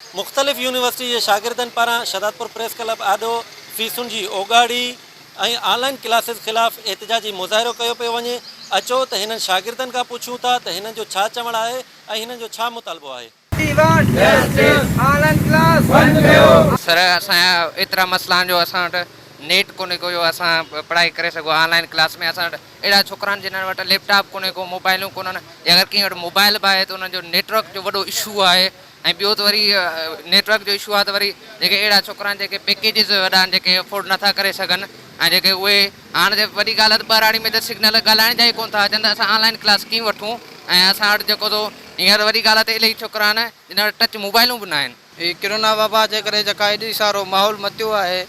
मुख़्तलिफ़ यूनिवर्सिटी जे शागिर्दनि पारां शहदादपुर प्रेस क्लब आॾो फीसुनि जी ओगाड़ी ऐं ऑनलाइन क्लासिस ख़िलाफ़ एहतिजाजी मुज़ाहिरो कयो पियो वञे। अचो त हिननि शागिर्दनि खां पुछूं था त हिननि जो छा चवणु आहे ऐं हिननि जो छा मुतालबो आहे। सर असांजा एतिरा मसइला आहिनि जो असां वटि नेट कोन्हे को जो असां पढ़ाई करे सघूं ऑनलाइन क्लास में। असां वटि अहिड़ा छोकिरा आहिनि जिन्हनि वटि लैपटॉप कोन्हे को, मोबाइलूं कोन्हनि, या अगरि कंहिं वटि मोबाइल बि आहे त उन्हनि जो नेटवर्क जो वॾो इशू आहे। ऐं ॿियो त वरी नेटवर्क जो इशू आहे त वरी जेके अहिड़ा छोकिरा आहिनि जेके पैकेजिस वॾा आहिनि जेके अफोर्ड नथा करे सघनि, ऐं जेके उहे हाणे वॾी ॻाल्हि आहे त ॿाराड़ी में त सिग्नल ॻाल्हाइण जा ई कोन्ह था अचनि, त असां ऑनलाइन क्लास कीअं वठूं। ऐं असां वटि जेको थो हींअर वॾी ॻाल्हि आहे त इलाही छोकिरा आहिनि जिन वटि टच मोबाइलूं बि न आहिनि। ही कोरोना वबा जे करे जेका एॾी सारो माहौल मचियो आहे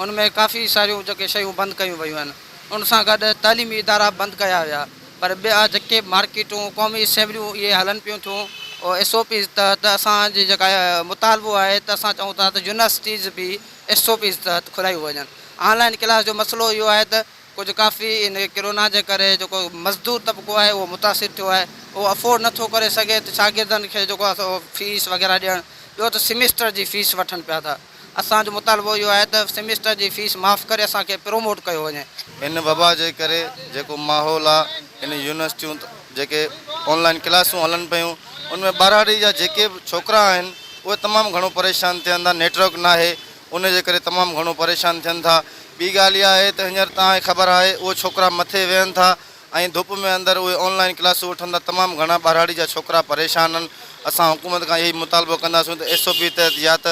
उनमें काफ़ी सारियूं जेके शयूं बंदि कयूं वियूं आहिनि। उन सां गॾु तइलीमी इदारा बंदि कया विया, पर ॿिया जेके मार्केटूं क़ौमी असेंबलियूं इहे हलनि पियूं थियूं SOP तहत असांजी जेका मुतालबो आहे त असां चऊं था त यूनिवर्सिटीज़ बि SOP तहत खुलायूं वञनि। ऑनलाइन क्लास जो मसइलो इहो आहे त कुझु काफ़ी इन कोरोना जे करे जेको मज़दूर तबिको आहे उहो मुतासिर थियो आहे, उहो अफोर्ड नथो करे सघे त शागिर्दनि खे जेको आहे फीस वग़ैरह ॾियणु। ॿियो त सेमेस्टर जी फ़ीस वठनि पिया था। असांजो मुतालबो इहो आहे त सेमेस्टर जी फ़ीस माफ़ु करे असांखे प्रोमोट कयो वञे। इन वबा जे करे जेको माहौल आहे इन यूनिवर्सिटियूं जेके ऑनलाइन क्लासूं हलनि पियूं उनमें ॿाराड़ी जा जेके बि छोकिरा आहिनि उहे तमामु घणो परेशान थियनि था। नेटवर्क न आहे उन जे करे तमामु घणो परेशान थियनि था। ॿी ॻाल्हि इहा आहे त हींअर तव्हांखे ख़बर आहे उहे छोकिरा मथे वेहनि था ऐं धुप में अंदरि उहे ऑनलाइन क्लासूं वठनि था। तमामु घणा ॿाराड़ी जा छोकिरा परेशान आहिनि। असां हुकूमत खां इहो ई मुतालबो कंदासीं त SOP तहत या त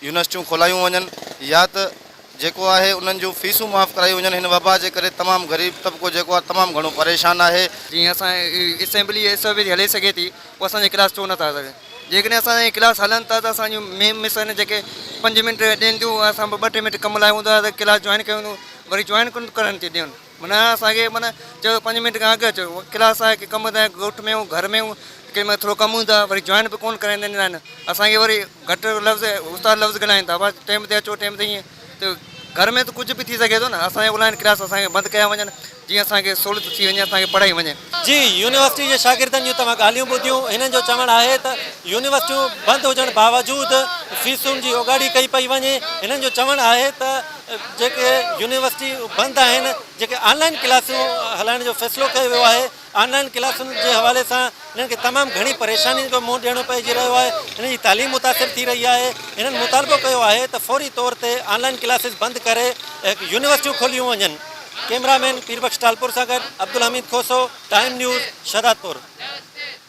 यूनिवर्सिटियूं खोलायूं वञनि या त जेको आहे उन्हनि जूं फीसूं माफ़ु करायूं वञनि। हिन वबा जे करे तमामु ग़रीब तबिको जेको आहे तमामु घणो परेशान आहे। जीअं असां असेंबली SOP हले सघे थी पोइ असांजी क्लास छो नथा सघे। जेकॾहिं असांजी क्लास हलनि था त असांजूं मेम मिस आहिनि जेके 5 मिंट ॾियनि थियूं, असां 2-3 मिंट कम लाइ हूंदो आहे त क्लास जॉइन कयूं, वरी जॉइन कोन करण थी ॾियनि। माना असांखे माना चयो 5 मिंट खां अॻु अचो, क्लास आहे की कमु त ॻोठ में घर में कंहिं महिल थोरो कमु हूंदो आहे वरी जॉइन बि कोन करे ॾींदा आहिनि। असांखे वरी घटि लफ़्ज़ उस्ताद लफ़्ज़ ॻाल्हाइनि था, बसि टाइम ते अचो टाइम ते ईअं। त घर में त कुझु बि थी सघे थो न। असांजे ऑनलाइन क्लास असांखे बंदि कया वञनि जीअं असांखे सहूलियत थी वञे, असांखे पढ़ाई वञे। जी, यूनिवर्सिटी जे शागिर्दनि जूं तव्हां ॻाल्हियूं ॿुधियूं। हिननि जो चवणु आहे त यूनिवर्सिटियूं बंदि हुजण बावजूदि फीसुनि जी ओगाड़ी कई पई वञे। हिननि जो चवणु आहे त जेके यूनिवर्सिटी बंदि आहिनि, जेके ऑनलाइन क्लासूं हलाइण जो फ़ैसिलो कयो वियो आहे, ऑनलाइन क्लासुनि जे हवाले सां हिननि खे तमामु घणी परेशानी जो मुंहुं ॾियणो पइजी रहियो आहे। हिन जी तालीम मुतासिर थी रही आहे। हिननि मुतालबो कयो आहे त फौरी तौर ते ऑनलाइन क्लासिस बंदि करे यूनिवर्सिटियूं खोलियूं वञनि। कैमरामैन पीरबख्श टालपुर सां गॾु अब्दुल हमीद खोसो, टाइम न्यूज़, शहदादपुर।